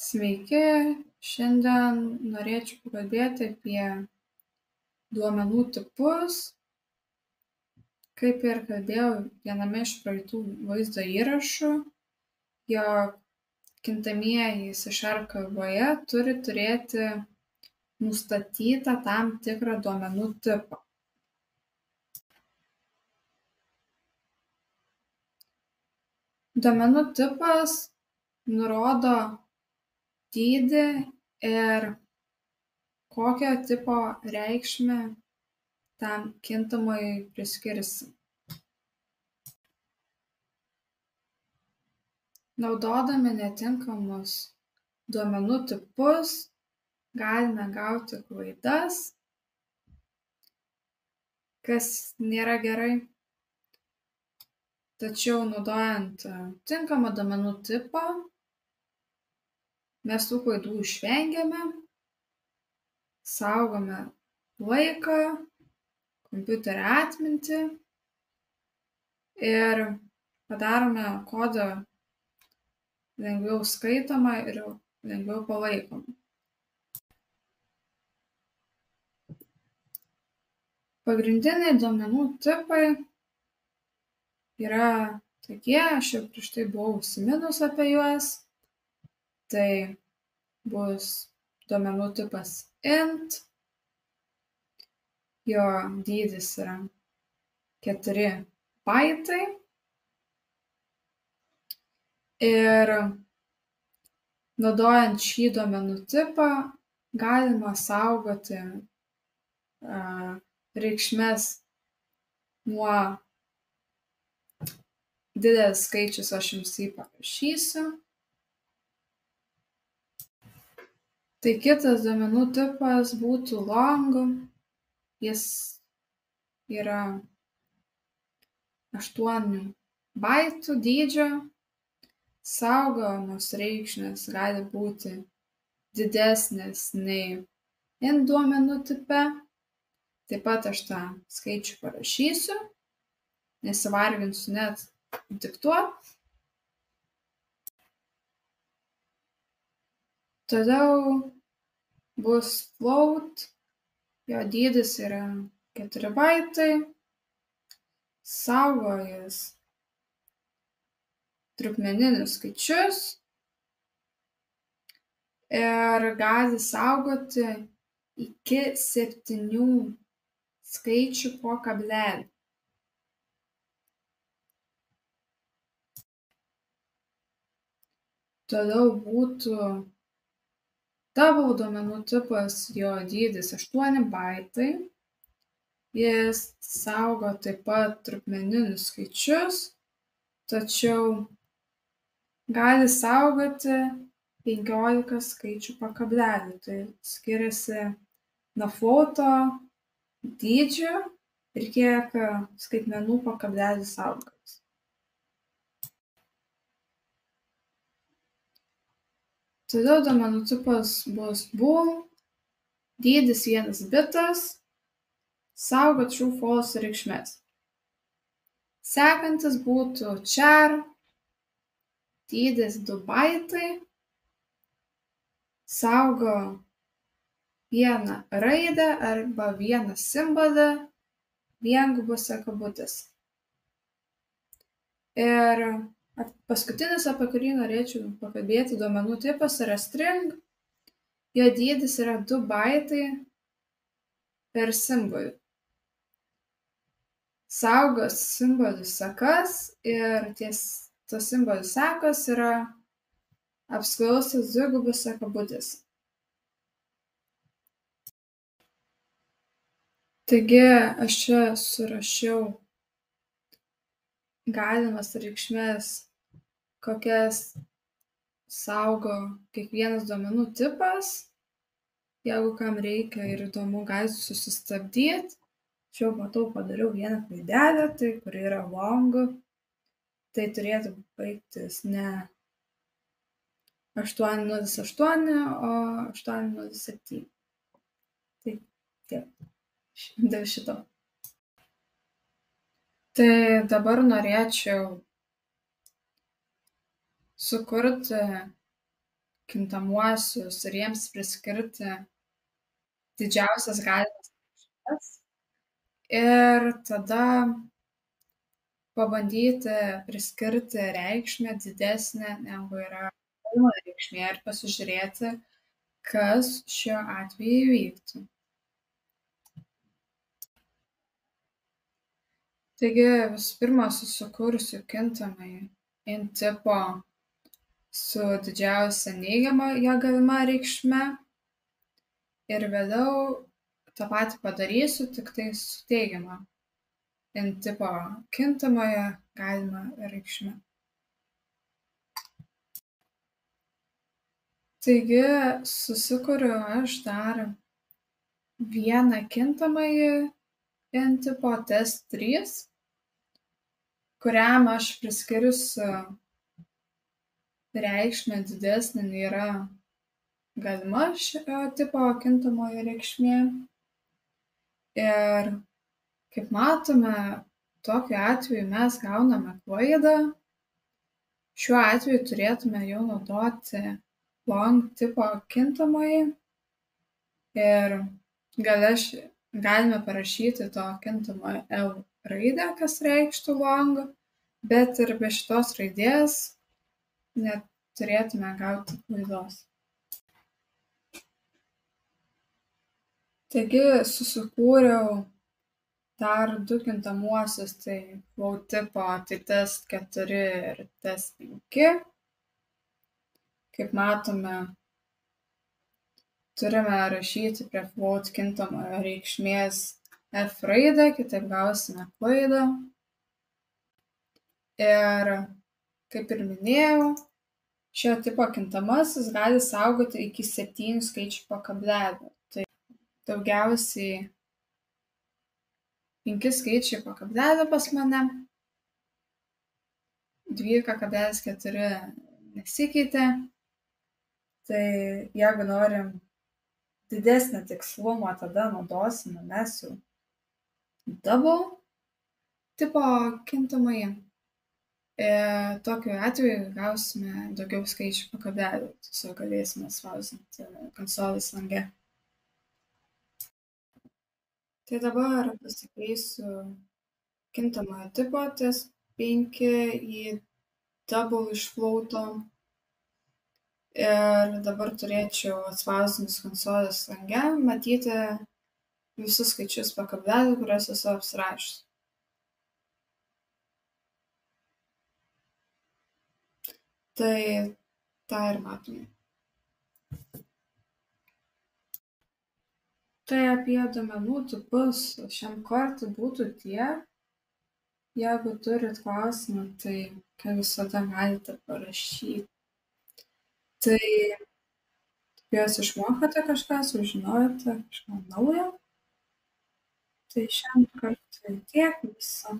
Sveiki, šiandien norėčiau pakalbėti apie duomenų tipus. Kaip ir kalbėjau viename iš praeitų vaizdo įrašų, jog kintamieji C# kalboje turi turėti nustatytą tam tikrą duomenų tipą. Duomenų tipas nurodo dydį ir kokio tipo reikšmę tam kintamui priskirsi. Naudodami netinkamus duomenų tipus galime gauti klaidas, kas nėra gerai. Tačiau naudojant tinkamą duomenų tipą, mes tų klaidų išvengiame, saugome laiką, kompiuterio atmintį ir padarome kodą lengviau skaitomą ir lengviau palaikomą. Pagrindiniai duomenų tipai yra tokie, aš jau prieš tai buvau užsiminus apie juos. Tai bus duomenų tipas int, jo dydis yra 4 baitai ir naudojant šį duomenų tipą galima saugoti reikšmes nuo didelis skaičius, aš jums jį parašysiu. Tai kitas duomenų tipas būtų long, jis yra 8 baitų dydžio, saugomos reikšmės gali būti didesnės nei int duomenų tipe. Taip pat aš tą skaičių parašysiu, nesivarginsiu net diktuoti. Toliau bus float, jo dydis yra 4 baitai, saugo jis trupmeninius skaičius ir gali saugoti iki 7 skaičių po kablelį. Toliau būtų double duomenų tipas, jo dydis 8 baitai. Jis saugo taip pat trupmeninius skaičius, tačiau gali saugoti 15 skaičių po kablelį. Tai skiriasi nuo floato dydžiu ir kiek skaitmenų po kablelį saugos. Toliau duomenų tipas bus bool, dydis 1 bitas, saugo true false reikšmes. Sekantis būtų char, dydis 2 baitai, saugo 1 raidę arba 1 simbolį viengubose kabutėse. Ir paskutinis, apie kurį norėčiau pakalbėti, duomenų tipas yra string. Jo dydis yra 2 baitai per simbolį. Saugos simbolių sekas ir tos simbolių sekos yra apskliaustos dvigubose kabutėse. Taigi aš čia surašiau galimas reikšmes, kokias saugo kiekvienas duomenų tipas. Jeigu kam reikia ir įdomu, galite susistabdyti. Čia matau, padariau vieną klaidelę, tai kuri yra long. Tai turėtų baigtis ne 808, o 807. Tai tiek dėl šito. Tai dabar norėčiau sukurti kintamuosius ir jiems priskirti didžiausias galimas reikšmes ir tada pabandyti priskirti reikšmę didesnę negu yra galima reikšmė ir pasižiūrėti, kas šiuo atveju įvyktų. Taigi visų pirma susikursiu kintamąjį int tipo su didžiausia neigiama jo galima reikšme ir vėliau tą patį padarysiu, tik tai su teigiama int tipo kintamojo galima reikšme. Taigi susikuriu aš dar vieną kintamąjį int tipo test3, kuriam aš priskirsiu reikšmę didesnė nei yra galima šio tipo kintamoji reikšmė. Ir kaip matome, tokiu atveju mes gauname klaidą. Šiuo atveju turėtume jau naudoti long tipo kintamąjį ir gale galime parašyti to kintamojo L raidę, kas reikštų long, bet ir be šitos raidės neturėtume gauti klaidos. Taigi susikūriau dar du kintamuosius, tai float tipo, tai test4 ir test5. Kaip matome, turime rašyti prie float kintamojo reikšmės f raidę, kitaip gausime klaidą. Ir kaip ir minėjau, šio tipo kintamasis gali saugoti iki 7 skaičių po kablelio. Tai daugiausiai 5 skaičiai po kablelio pas mane, 12,4 nesikeitė. Tai jeigu norim didesnio tikslumo, tada naudosime mes jau double tipo kintamąjį. Tokiu atveju gausime daugiau skaičių po kablelio, tiesiog galėsime spausdinti konsolės lange. Tai dabar pasikeisiu kintamojo tipo test5 į double iš floato. Ir dabar turėčiau atspausdinus konsolės lange matyti visus skaičius po kablelį, kuriuos esu apsirašius. Tai tą ir matome. Tai apie duomenų tipus šiam kartui būtų tiek. Jeigu turit klausimų, tai kaip visada galite parašyti. Tai tikiuosi išmokote kažką, sužinojote kažką naujo. Tai šiam kartui tiek viso.